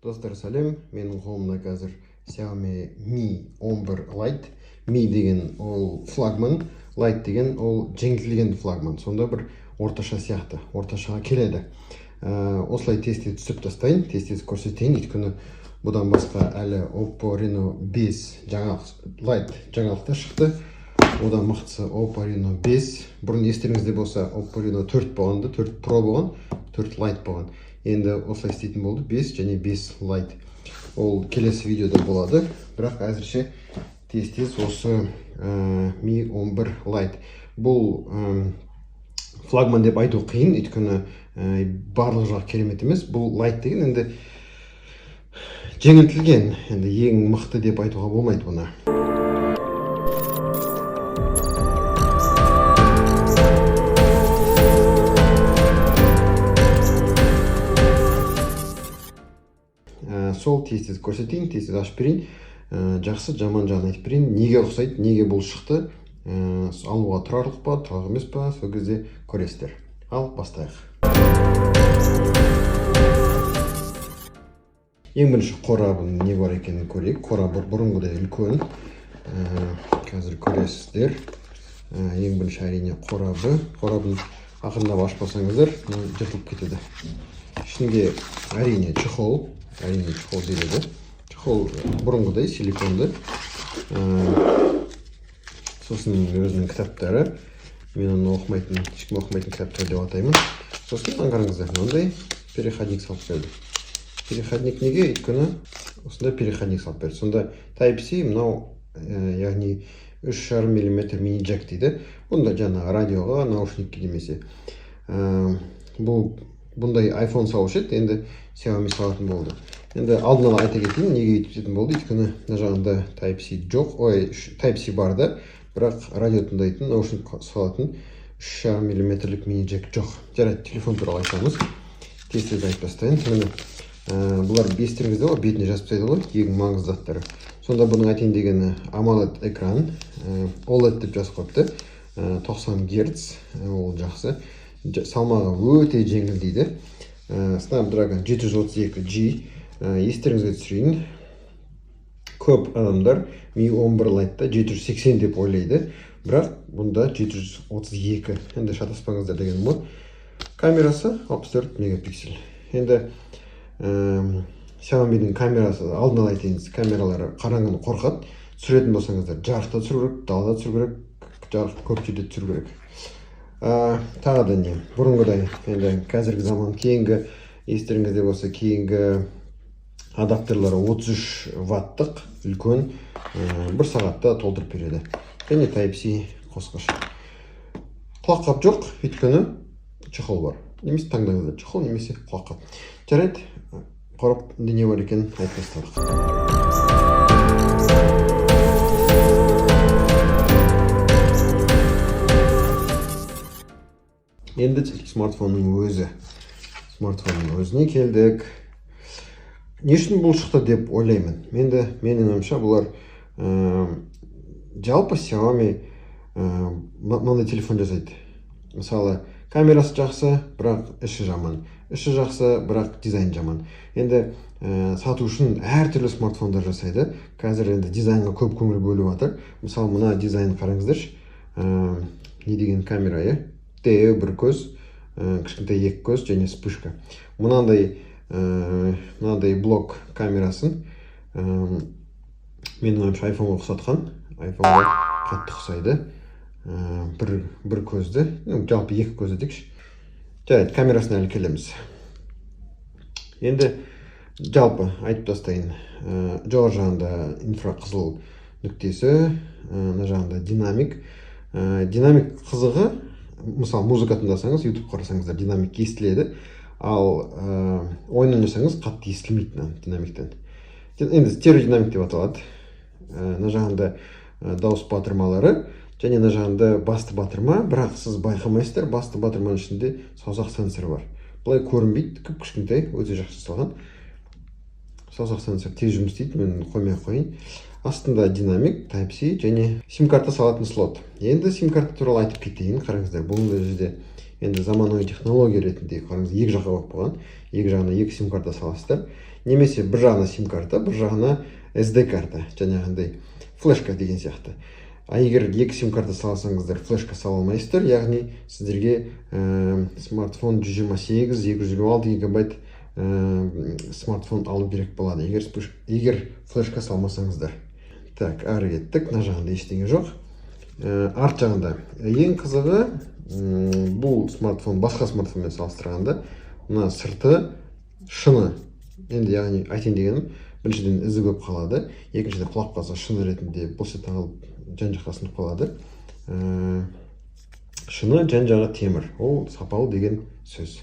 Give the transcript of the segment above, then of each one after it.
Достар, сәлем. Менің қолымда қазір Xiaomi Mi 11 Lite. Mi деген ол флагман, Lite деген ол жеңілтілген флагман. Сонда бір орташа сияқты, орташаға келеді. Осылай тестте түсіп тастайын, тестте көрсетейін. Өйткені бұдан басқа әлі Oppo Reno 5 Lite жаңалықта шықты. Одан мықтысы Oppo Reno 5. Бұрын естеріңізде болса, Oppo Reno 4 болғанды, 4 Pro болған, 4 Lite болған. Енді осылай істейтін болды, 5 және 5 Lite. Ол келесі видеода болады, бірақ әзірше тез осы Mi 11 Lite. Бұл флагман деп айту қиын, өйткені барлық жақ керемет емес. Бұл Lite деген енді жеңілтілген, енді ең мықты деп айтуға болмайды бұны. Сол тез көрсетейін, тез ашып берейін. Жақсы, жаман жағын айтып берейін. Неге ұқсайды, неге бұл шықты, алуға тұрарлық па, тұрарлық емес па, сол кезде көресіздер. Ал бастайық. Ең бірінші қорабын не бар екенін көрейік. Қорабы бұрынғыдай үлкен. Қазір көресіздер. Ең бірінші әрине қорабы. Қорабын ақырындап ашпасаңыздар, жыртылып кетеді. Ішінде әрине чехол береді. Чехол бұрынғыдай силиконды. Сосын өзінің кітаптары. Мен оны ешкім оқымайтын кітаптар деп атаймын. Сосын аңғарыңыздар, мынандай переходник салып берді. Переходник неге? Өйткені осында переходник салып берді. Сонда Type-C мынау, яғни 3,5 мм мини джек дейді. Бұнда жаңа радиоға, наушникке демесе. Бұндай iPhone салушы еді, енді Xiaomi салатын болды. Енді алдын ала айта кетейін, неге өйтіп болды, өйткені мына жағында Type-C жоқ, Type-C бар да, бірақ радио тыңдайтын, наушник салатын 3,5 мм мини джек жоқ. Жарайды, телефон туралы айтамыз. Тез айтып тастайын. Бұлар естеріңізде ғой, бетіне жазып тастайды ғой, ең маңызды заттары. Сонда бұның айтайын дегені AMOLED экран, OLED деп жазып қойыпты. 90 Гц, ол жақсы. Салмағы өте жеңіл дейді. Snapdragon 732G. Естеріңізге түсірейін. Көп адамдар Mi 11 Lite'да 780 деп ойлайды, бірақ бұнда 732. Енді шатаспаңыздар деген бұл. Камерасы 64 мегапиксель. Енді Xiaomi'дің камерасы, алдын ала айтайыныз, камералары қараңғыны қорқады. Түсіретін болсаңыздар, жарықта түсіру керек, далада түсіру керек, жарық көп жерде түсіру керек. Тағы да не? Бұрынғыдай, енді қазіргі заман кейінгі, естеріңізде болса, кейінгі адаптерлары 33 ваттық, үлкен, бір сағатта толтырып береді. Және Type-C қосқыш. Құлаққап жоқ, өйткені чехол бар. Немесе таңдаңыздар, чехол немесе құлаққап. Жарайды, қорап не бар екен айтып тастадық. Енді смартфонның өзіне келдік. Не үшін бұл шықты деп ойлаймын. Менің ойымша бұлар жалпы Xiaomi мынандай телефон жасайды. Мысалы, камерасы жақсы, бірақ іші жаман. Іші жақсы, бірақ дизайн жаман. Енді сату үшін әртүрлі смартфондар жасайды. Қазір енді дизайнға көп көңіл бөліп жатыр. Мысалы, мына дизайн қараңыздаршы. Не деген камера, Т, бір көз, кішкентай екі көз және спышка. Мынандай блок камерасын менің ойымша iPhone-ға ұқсатқан. iPhone-ға қатты ұқсайды. Бір көзді, жалпы екі көзді дейікші. Жарайды, камерасын әлі келеміз. Енді жалпы айтып тастайын. Жоғары жағында инфрақызыл нүктесі, мына жағында динамик. Динамик қызығы, мысалы, музыка тыңдасаңыз, YouTube қарасаңыздар, динамик естіледі, ал ойын ойнасаңыз қатты естілмейді динамиктен. Енді стереодинамик деп аталады. Мына жағында дауыс батырмалары, және мына жағында басты батырма, бірақ сіз байқамайсыздар, басты батырманың ішінде саусақ сенсоры бар. Бұлай көрінбейді, кішкентай, өте жақсы жасалған. Саусақ сенсор тез жұмыс істейді, мен қоймай қойын. Астында динамик, Type-C және сим-карта салатын слот. Енді сим-карта туралы айтып кетейін, қараңыздар, бұл жерде енді заманауи технология ретінде қараңыз, екі жаққа болып қойған. Екі жағына екі сим карта саласыздар. Немесе бір жағына сим карта, бір жағына SD карта, жаңағындай флешка деген сияқты. А егер екі сим карта салсаңыздар, флешка сала алмайсыздар, яғни сіздерге смартфон 128-256 гигабайт смартфон алу керек болады, егер флешка салмасаңыздар. Так, ары кеттік. Мына жағында ештеңе жоқ. Арт жағында ең қызығы, бұл смартфон басқа смартфонмен салыстырғанда мына сырты шыны. Енді яғни айтайын дегенім, біріншіден ізі көп қалады, екіншіден құлап қалса шыны ретінде бос тағылып жан-жаққа сынып қалады. Шыны, жан-жағы темір. Ол сапалы деген сөз.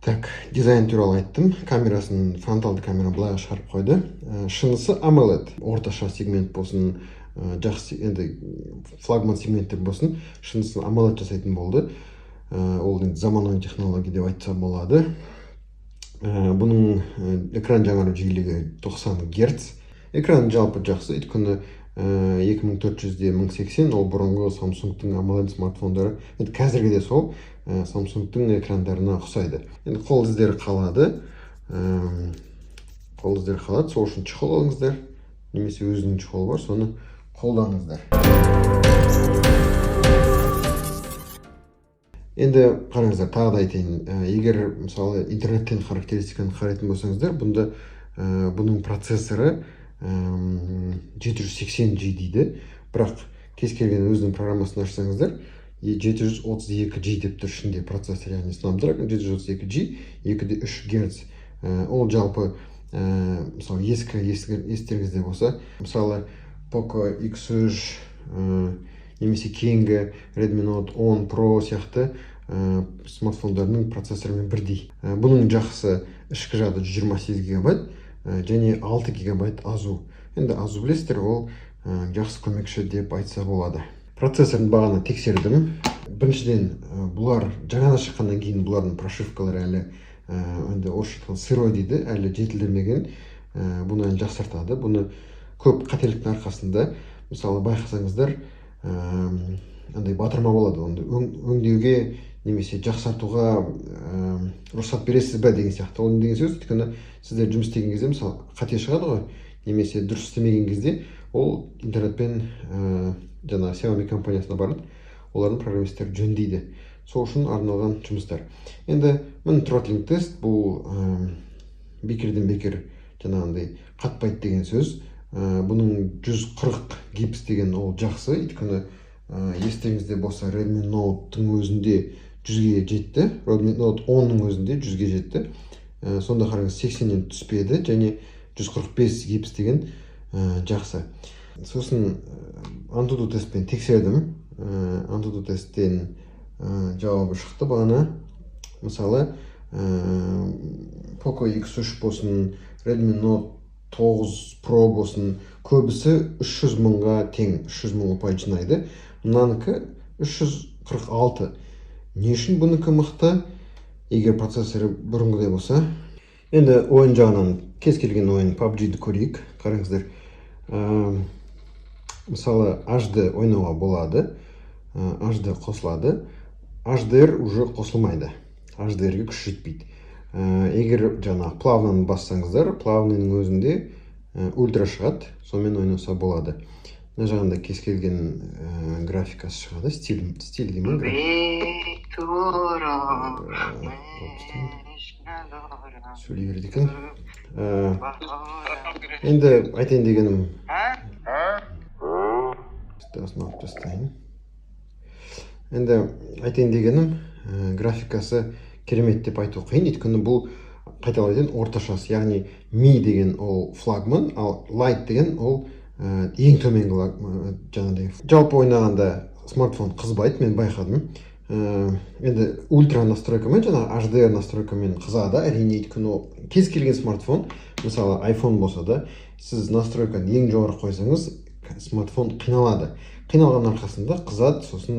Так, дизайн туралы айттым. Камерасын, фронталды камера былайға шығарып қойды. Шынысы AMOLED. Орташа сегмент болсын, жақсы, енді флагман сегменттер болсын, шынысын AMOLED жасайтын болды. Ол заманауи технология деп айтса болады. Бұның экран жаңару жиілігі 90 Гц. Экран жалпы жақсы, өйткені 2400-де 1080, ол бұрынғы Samsung-тың AMOLED смартфондары. Енді қазіргі де сол Samsung-тың экрандарына ұқсайды. Енді қол іздері қалады. Сол үшін чехол алыңыздар, немесе өзінің чехолы бар, соны қолданыңыздар. Енді қараңыздар, тағы да айтайын, егер мысалы интернеттен характеристиканы қарайтын болсаңыздар, бұның процессоры 780G дейді, бірақ кез келген өзінің программасын ашсаңыздар 732G деп тұр ішінде процессор, яғни Snapdragon 732G 2,3 Гц. Ол жалпы мысалы естеріңізде болса, мысалы Poco X3 немесе кейінгі Redmi Note 10 Pro сияқты смартфондарының процессорымен бірдей. Бұның жақсы ішкі жады 128 гигабайт және 6 гигабайт азу. Енді азу білесіздер, ол жақсы көмекші деп айтса болады. Процессорын бағана тексердім. Біріншіден, бұлар жаңа шыққаннан кейін бұлардың прошивкалары әлі орысша сырой дейді, әлі жетілдірмеген. Бұны әлі жақсартады. Бұны көп қателіктің арқасында, мысалы байқасаңыздар, батырма болады. Онды өңдеуге немесе жақсартуға рұқсат бересіз бе деген сияқты. Ол деген сөз, өйткені сіздер жұмыс істеген кезде мысалы қате шығады ғой, немесе дұрыс істемеген кезде ол интернетпен жаңа Xiaomi компаниясына барып, олардың программисттері жөндейді. Сол үшін арналған жұмыстар. Енді міне throttling тест, бұл бекерден бекер жаңағындай қатпайды деген сөз. Бұның 140 гипс деген ол жақсы, өйткені естеріңізде болса Redmi Note-тың өзінде 100-ге жетті, Redmi Note 10-ның өзінде 100-ге жетті. Сонда қараңыз 80-нен түспеді, және 145 гипс деген жақсы. Сосын Antutu тестпен тексердім. Antutu тесттен жауабы шықты бағана. Мысалы Poco X3 болсын, Redmi Note 9 Pro болсын, көбісі 300 мыңға тең, 300 мың ұпай жинайды. Мұнаныкі 346. Не үшін бұныкі мықты? Егер процессоры бұрынғыдай болса. Енді ойын жағынан кез келген ойын PUBG-ді көрейік. Қараңыздар. Мысалы HD ойнауға болады. HD қосылады. HDR уже қосылмайды. HDR-ге күш жетпейді. Егер жаңа плавнаны бассаңыздар, плавныйның өзінде ультра шығады, сонымен ойнаса болады. Мына жағында кез келген графикасы шығады, стиль деймін. Сөйлей береді екен. Енді айтайын дегенім, графикасы керемет деп айту қиын, өйткені бұл қайталайтын орташасы, яғни Mi деген ол флагман, ал Lite деген ол ең төменгі жаңағыдай. Жалпы ойнағанда смартфон қызбайды, мен байқадым. Енді ультра настройкамен, жаңағы HDR настройкамен қызады, әрине, өйткені кез келген смартфон, мысалы iPhone болса да, сіз настройканы ең жоғары қойсаңыз, смартфон қиналады. Қиналған арқасында қызады, сосын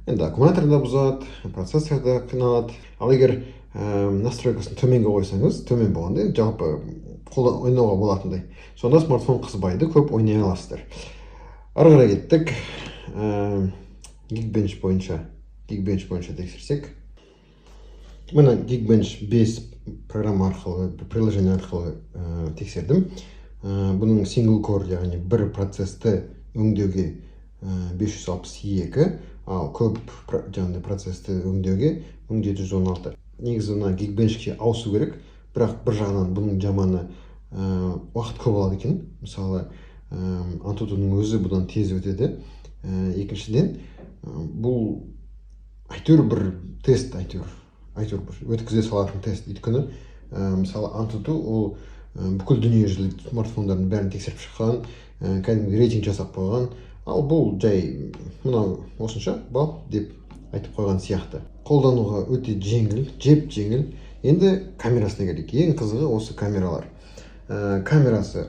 енді аккумулятор да бұзады, процессор да қиналады. Ал егер настройкасын төменге қойсаңыз, төмен болғанда жалпы ойнауға болатындай. Сонда смартфон қызбайды, көп ойнай аласыздар. Ары қарай кеттік. Geekbench бойынша Geekbench бойынша тексерсек, мына Geekbench 5 программа арқылы, приложение арқылы тексердім. Бұның single core, яғни бір процесті өңдеуге 562, ал көп жаңағыдай процесті өңдеуге 1716. Негізі мына Geekbenchке ауысу керек, бірақ бір жағынан бұның жаманы уақыт көп алады екен. Мысалы, Antutu'ның өзі бұдан тез өтеді. Екіншіден, бұл әйтеуір бір тест, әйтеуір бір өткізе салатын тест. Өйткені, мысалы, Antutu ол бүкіл дүниежүзілік смартфондардың бәрін тексеріп шыққан, кәдімгі рейтинг жасап қойған. Ал бұл жай мынау осынша бал деп айтып қойған сияқты. Қолдануға өте жеңіл, жеңіл. Енді камерасына келейік. Ең қызығы осы камералар. Камерасы,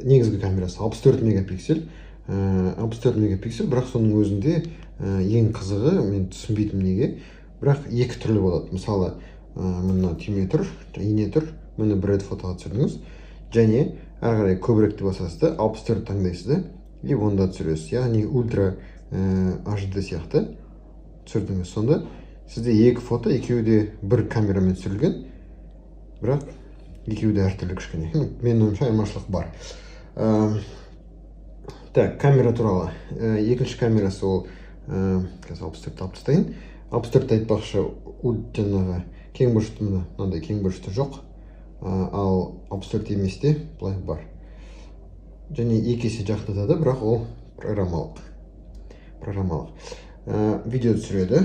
негізгі камерасы 64 мегапиксель. 64 мегапиксель, бірақ соның өзінде ең қызығы, мен түсінбейтім неге, бірақ екі түрлі болады. Мысалы, мына түйме тұр, ине тұр, мені бір рет фотоға түсірдіңіз, және әрі қарай көбіректі басасыз, 64 таңдайсыз, и онда түсіресіз. Яғни ультра HD сияқты түсірдіңіз. Сонда сізде екі фото, екеуі де бір камерамен түсірілген, бірақ екеуі де әртүрлі кішкене. Менің ойымша айырмашылық бар. Так, камера туралы. Екінші камерасы ол, қазір 64-ті алып тастайын. 64-ті айтпақшы, жаңағы кең бұрышты, мынандай кең бұрышты жоқ, ал 64 еместе былай бар. Және екі есе жақындатады, бірақ ол программалық. Видео түсіреді.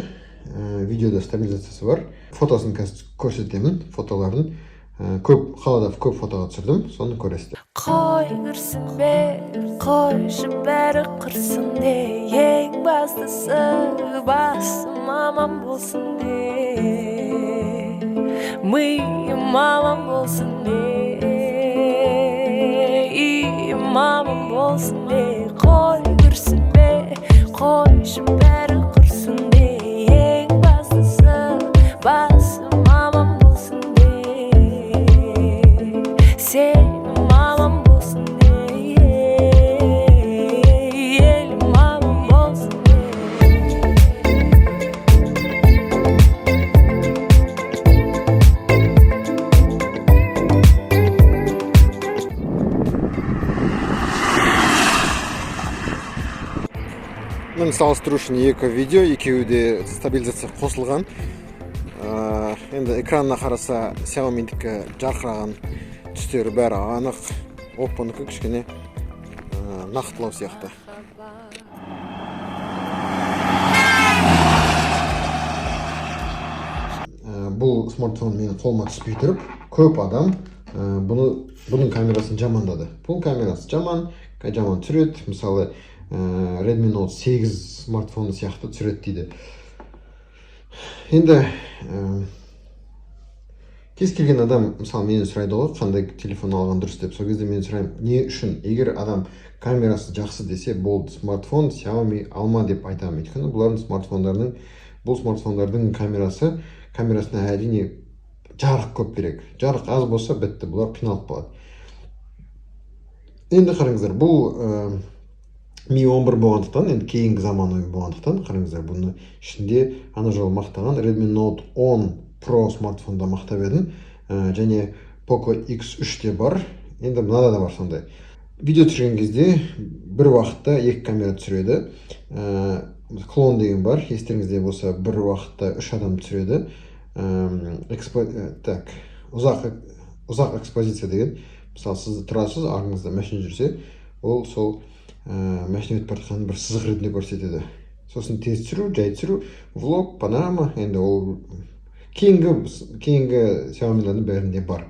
Видеода стабилизациясы бар. Фотосын көрсетемін, фотоларын. Қалада көп фотоға түсірдім, соны көресіздер. Қой кірсін бе, қойшы бәрі қырсын де, ең бастысы басым аман болсын де, миым аман болсын де, иім аман болсын де. Қой кірсін бе, қойшы бәрі қырсын де, ең бастысы басым аман болсын де, сенім аман болсын де, елім аман болсын де. Мен салыстыру үшін екі видео, екеуі де стабилизация қосылған. Енді экранына қараса Xiaomi'дікі жарқыраған түстері бәрі анық, Oppo'нікі кішкене нақтылау сияқты. Бұл смартфон менің қолыма түспей тұрып, көп адам бұның камерасын жамандады. Бұл камерасы жаман түсіреді. Мысалы, Redmi Note 8 смартфоны сияқты түсіреді дейді. Енді кез келген адам, мысалы, мені сұрайды ғой, қандай телефон алған дұрыс деп. Сол кезде мен сұраймын, не үшін? Егер адам камерасы жақсы десе, болды, смартфон Xiaomi алма деп айтамын. Өйткені бұл смартфондардың камерасына әрине жарық көп керек. Жарық аз болса бітті, бұлар қиналып қалады. Енді қараңыздар, бұл Mi 11 болғандықтан, енді кейінгі заманауи болғандықтан, қараңыздар, бұны ішінде ана жолы мақтаған Redmi Note 10 Pro смартфонда мақтап едім, және Poco X3 те бар, енді мынада да бар сондай. Видео түсірген кезде бір уақытта екі камера түсіреді. Клон деген бар, естеріңізде болса, бір уақытта 3 адам түсіреді. Ұзақ экспозиция деген, мысалы, сіз тұрасыз, артыңызда машина жүрсе, ол сол машина өтіп бара жатқанын бір сызық ретінде көрсетеді. Сосын тез түсіру, жай түсіру, влог, панорама, енді ол кейінгі Xiaomi'лардың бәрінде бар.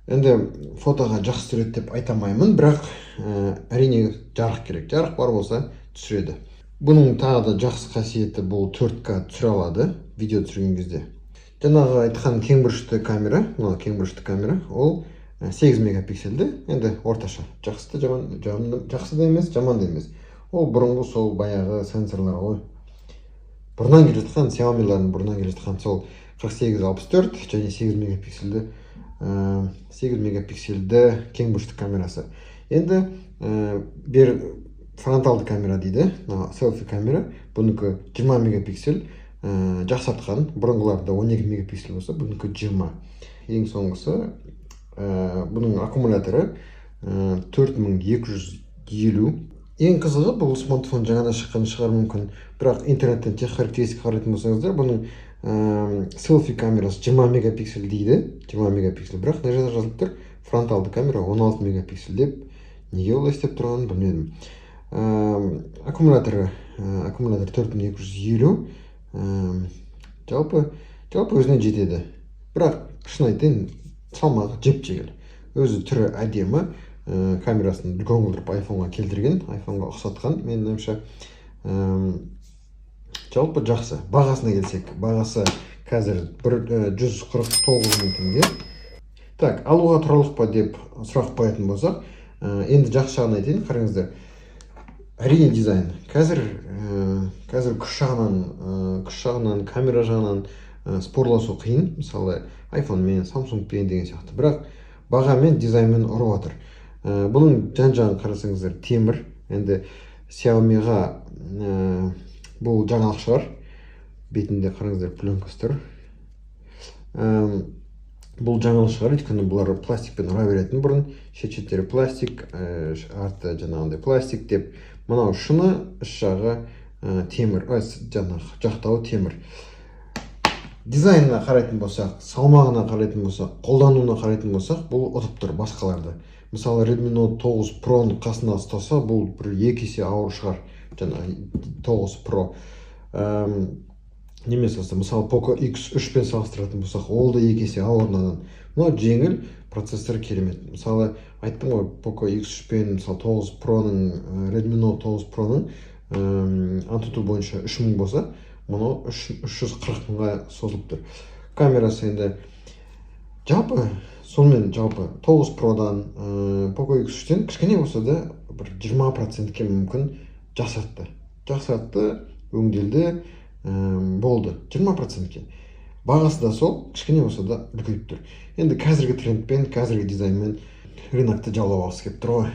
Енді фотоға жақсы түсіреді деп айтамаймын, бірақ әрине жарық керек. Жарық бар болса түсіреді. Бұның тағы да жақсы қасиеті, бұл 4К түсіре алады видео түсірген кезде. Жаңағы айтқан кеңбұрышты камера, ол 8 мегапиксельді, енді орташа. Жақсы да емес, жаман да емес. Ол бұрынғы сол баяғы сенсорлар ғой. Бұрыннан келе жатқан, Xiaomi'лардың бұрыннан келе жатқан сол 48-64 және 8 мегапиксельді кеңбұрышты камерасы. Енді фронталды камера дейді, селфи камера. Бұныкі 20 мегапиксель, жақсартқан. Бұрынғыларда 12 мегапиксель болса, бұнікі 20. Ең соңғысы бұның аккумуляторы 4250. Ең қызығы, бұл смартфон жаңадан шыққан шығар мүмкін, бірақ интернеттен тех характеристика қарайтын болсаңыздар, бұның селфи камерасы 20 мегапиксель дейді, 20 мегапиксель, бірақ мына жерде жазылып тұр фронталды камера 16 мегапиксель деп. Неге олай істеп тұрғанын білмедім. Аккумуляторы 4250. Жалпы өзіне жетеді. Бірақ шын айтайын, салмағы жеп-жеңіл. Өзі түрі әдемі, камерасын үлкен қылдырып айфонға келтірген, айфонға ұқсатқан. Менің ойымша жалпы жақсы. Бағасына келсек, бағасы қазір 149 мың теңге. Так, алуға тұрарлық па деп сұрақ қоятын болсақ, енді жақсы жағын айтайын, қараңыздар. Әрине дизайн. Қазір күш жағынан, камера жағынан спорласу қиын. Мысалы, iPhone мен, Samsung пен деген сияқты. Бірақ баға мен дизайнмен ұрып жатыр. Бұның жан-жағын қарасаңыздар, темір. Енді Xiaomi-ға бұл жаңалық шығар. Бетінде қараңыздар, пленкасы тұр. Бұл жаңалық шығар, өйткені бұлар пластикпен ұра беретін бұрын. Шет-шеттері пластик, арты жаңағындай пластик деп. Мынау шыны, үш жағы темір, жақтауы темір. Дизайнына қарайтын болсақ, салмағына қарайтын болсақ, қолдануына қарайтын болсақ, бұл ұтып тұр басқаларды. Мысалы, Redmi Note 9 Pro-ны қасына ұстаса, бұл бір 2 есе ауыр шығар. Жаңағы 9 Pro. Немесе, мысалы, Poco X3 пен салыстыратын болсақ, ол да 2 есе ауырнадан. Мына жеңіл, процессор керемет. Мысалы, айттым ғой, Poco X3 пен 9 Pro-ның, Redmi Note 9 Pro-ның Antutu бойынша 3000 болса, мұны 340 мыңға созылып тұр. Камерасы енді жалпы 9 Pro-дан, Poco X3-тен кішкене болса да бір 20%-ке мүмкін жақсартты, өңделді, болды 20%-ке. Бағасы да сол, кішкене болса да үлкейіп тұр. Енді қазіргі трендпен, қазіргі дизайнмен рынокты жаулап алғысы келіп тұр ғой.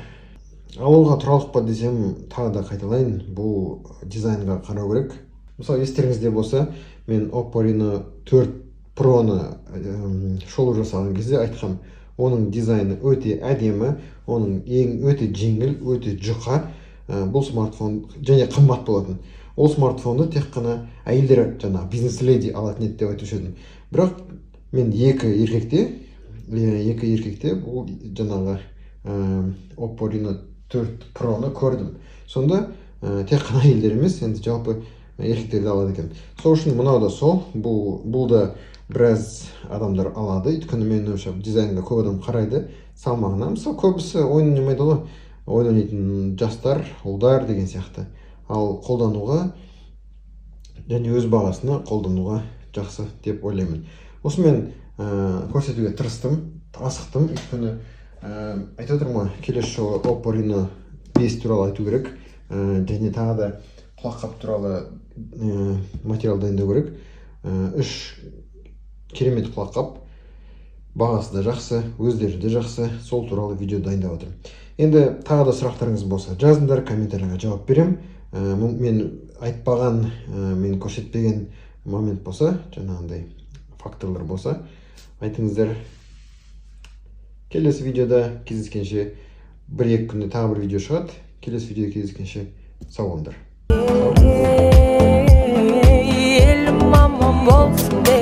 Алуға тұрарлық па десем, тағы да қайталайын, бұл дизайнға қарау керек. Мысалы, естеріңізде болса, мен Oppo Reno 4 Pro-ны шолу жасаған кезде айтқам, оның дизайны өте әдемі, оның өте жеңіл, өте жұқа. Бұл смартфон және қымбат болатын. Ол смартфонды тек қана әйелдер жаңағы бизнес-леди алатын еді деп айтушы едім. Бірақ мен екі еркекте бұл жаңағы Oppo Reno 4 Pro-ны көрдім. Сонда тек қана әйелдер емес, енді жалпы еркектерді алады екен. Сол үшін мынау да сол, бұл да біраз адамдар алады. Өйткені менің ойымша дизайнға көп адам қарайды, салмағына. Мысалы, көбісі ойын ойнамайды ғой. Ойын ойнайтын жастар, ұлдар деген сияқты. Ал қолдануға және өз бағасына қолдануға жақсы деп ойлаймын. Осымен көрсетуге тырыстым, асықтым. Өйткені айтып отырмын, келесі жолы Oppo Reno 5 туралы айту керек. Және тағы да құлаққап туралы материал дайындау керек. 3 керемет құлаққап, бағасы да жақсы, өздері де жақсы, сол туралы видео дайындап отырмын. Енді тағы да сұрақтарыңыз болса, жазыңдар, комментарияға жауап берем. Мен айтпаған, мен көрсетпеген момент болса, жаңағындай факторлар болса, айтыңыздар. Келесі видеода кездескенше, 1-2 күнде тағы бір видео шығады. Келесі видеода кездескенше сау болыңдар. Елім аман болсын.